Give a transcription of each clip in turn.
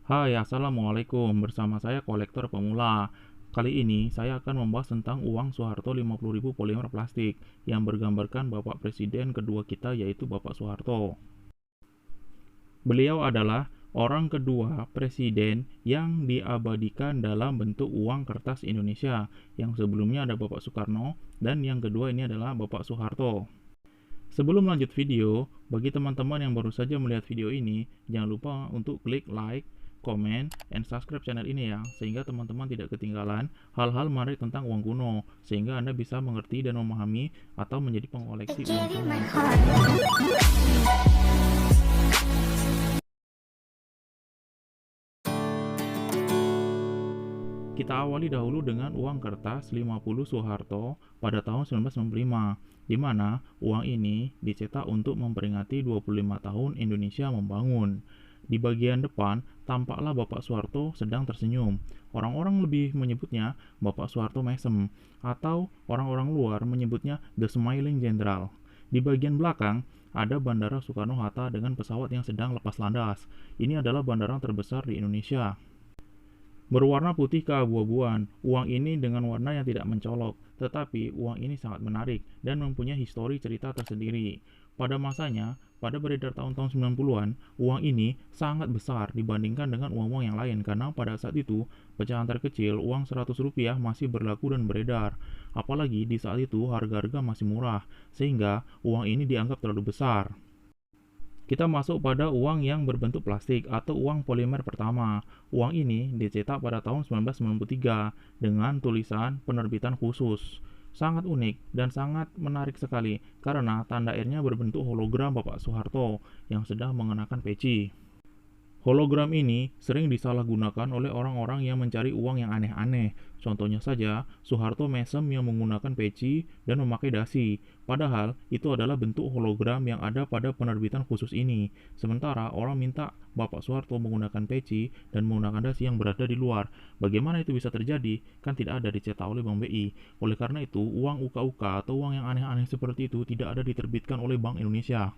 Hai, Assalamualaikum. Bersama saya Kolektor Pemula. Kali ini saya akan membahas tentang uang Soeharto 50.000 polimer plastik yang bergambarkan Bapak Presiden kedua kita, yaitu Bapak Soeharto. Beliau adalah orang kedua presiden yang diabadikan dalam bentuk uang kertas Indonesia. Yang sebelumnya ada Bapak Soekarno dan yang kedua ini adalah Bapak Soeharto. Sebelum lanjut video, bagi teman-teman yang baru saja melihat video ini, jangan lupa untuk klik like, comment, and subscribe channel ini ya, sehingga teman-teman tidak ketinggalan hal-hal menarik tentang uang kuno, sehingga Anda bisa mengerti dan memahami atau menjadi pengoleksi uang kuno. Kita awali dahulu dengan uang kertas 50 Soeharto pada tahun 1995, di mana uang ini dicetak untuk memperingati 25 tahun Indonesia membangun. Di bagian depan, tampaklah Bapak Soeharto sedang tersenyum. Orang-orang lebih menyebutnya Bapak Soeharto Mesem, atau orang-orang luar menyebutnya The Smiling General. Di bagian belakang, ada Bandara Soekarno-Hatta dengan pesawat yang sedang lepas landas. Ini adalah bandara terbesar di Indonesia. Berwarna putih keabu-abuan, uang ini dengan warna yang tidak mencolok, tetapi uang ini sangat menarik dan mempunyai histori cerita tersendiri. Pada masanya, pada beredar tahun-tahun 90-an, uang ini sangat besar dibandingkan dengan uang-uang yang lain karena pada saat itu, pecahan terkecil uang 100 rupiah masih berlaku dan beredar. Apalagi di saat itu harga-harga masih murah, sehingga uang ini dianggap terlalu besar. Kita masuk pada uang yang berbentuk plastik atau uang polimer pertama. Uang ini dicetak pada tahun 1993 dengan tulisan penerbitan khusus. Sangat unik dan sangat menarik sekali karena tanda airnya berbentuk hologram Bapak Soeharto yang sedang mengenakan peci. Hologram ini sering disalahgunakan oleh orang-orang yang mencari uang yang aneh-aneh. Contohnya saja, Soeharto Mesem yang menggunakan peci dan memakai dasi. Padahal, itu adalah bentuk hologram yang ada pada penerbitan khusus ini. Sementara, orang minta Bapak Soeharto menggunakan peci dan menggunakan dasi yang berada di luar. Bagaimana itu bisa terjadi? Kan tidak ada dicetak oleh Bank BI. Oleh karena itu, uang uka-uka atau uang yang aneh-aneh seperti itu tidak ada diterbitkan oleh Bank Indonesia.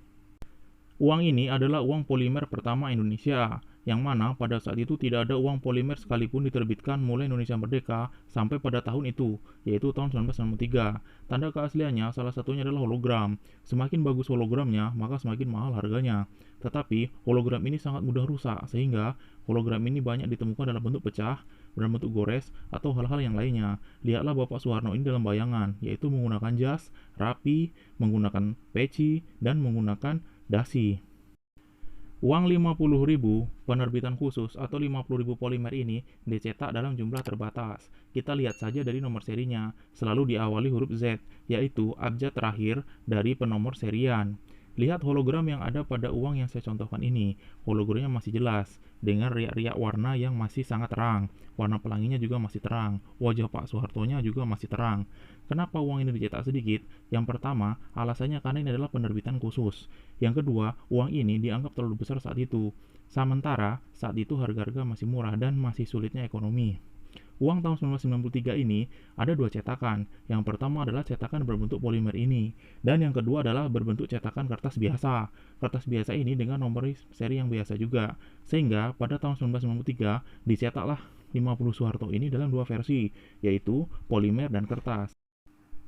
Uang ini adalah uang polimer pertama Indonesia, yang mana pada saat itu tidak ada uang polimer sekalipun diterbitkan mulai Indonesia merdeka sampai pada tahun itu, yaitu tahun 1993. Tanda keasliannya salah satunya adalah hologram. Semakin bagus hologramnya, maka semakin mahal harganya. Tetapi, hologram ini sangat mudah rusak, sehingga hologram ini banyak ditemukan dalam bentuk pecah, dalam bentuk gores, atau hal-hal yang lainnya. Lihatlah Bapak Soeharno ini dalam bayangan, yaitu menggunakan jas, rapi, menggunakan peci, dan menggunakan dasi. Uang 50.000 penerbitan khusus atau 50.000 polimer ini dicetak dalam jumlah terbatas. Kita lihat saja dari nomor serinya, selalu diawali huruf Z, yaitu abjad terakhir dari penomor serian. Lihat hologram yang ada pada uang yang saya contohkan ini. Hologramnya masih jelas, dengan riak-riak warna yang masih sangat terang. Warna pelanginya juga masih terang. Wajah Pak Soehartonya juga masih terang. Kenapa uang ini dicetak sedikit? Yang pertama, alasannya karena ini adalah penerbitan khusus. Yang kedua, uang ini dianggap terlalu besar saat itu. Sementara, saat itu harga-harga masih murah dan masih sulitnya ekonomi. Uang tahun 1993 ini ada dua cetakan. Yang pertama adalah cetakan berbentuk polimer ini, dan yang kedua adalah berbentuk cetakan kertas biasa. Kertas biasa ini dengan nomor seri yang biasa juga. Sehingga pada tahun 1993 dicetaklah 50 Soeharto ini dalam dua versi, yaitu polimer dan kertas.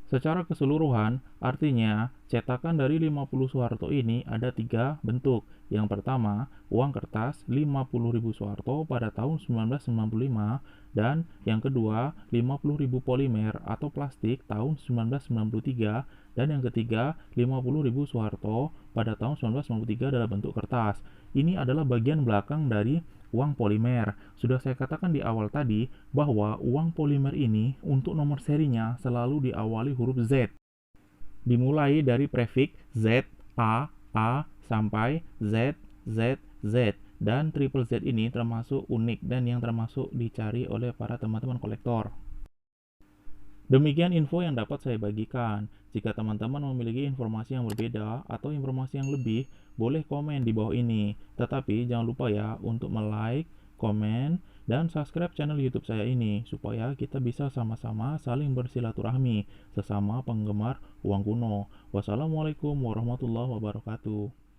Secara keseluruhan, artinya cetakan dari 50 Soeharto ini ada tiga bentuk. Yang pertama, uang kertas 50.000 Soeharto pada tahun 1995 dan yang kedua, 50.000 polimer atau plastik tahun 1993 dan yang ketiga, 50.000 Soeharto pada tahun 1993 dalam bentuk kertas. Ini adalah bagian belakang dari uang polimer. Sudah saya katakan di awal tadi bahwa uang polimer ini untuk nomor serinya selalu diawali huruf Z. Dimulai dari prefiks Z, A sampai Z, Z, Z. Dan triple Z ini termasuk unik dan yang termasuk dicari oleh para teman-teman kolektor. Demikian info yang dapat saya bagikan. Jika teman-teman memiliki informasi yang berbeda atau informasi yang lebih, boleh komen di bawah ini. Tetapi jangan lupa ya untuk like, komen, dan subscribe channel YouTube saya ini supaya kita bisa sama-sama saling bersilaturahmi sesama penggemar uang kuno. Wassalamualaikum warahmatullahi wabarakatuh.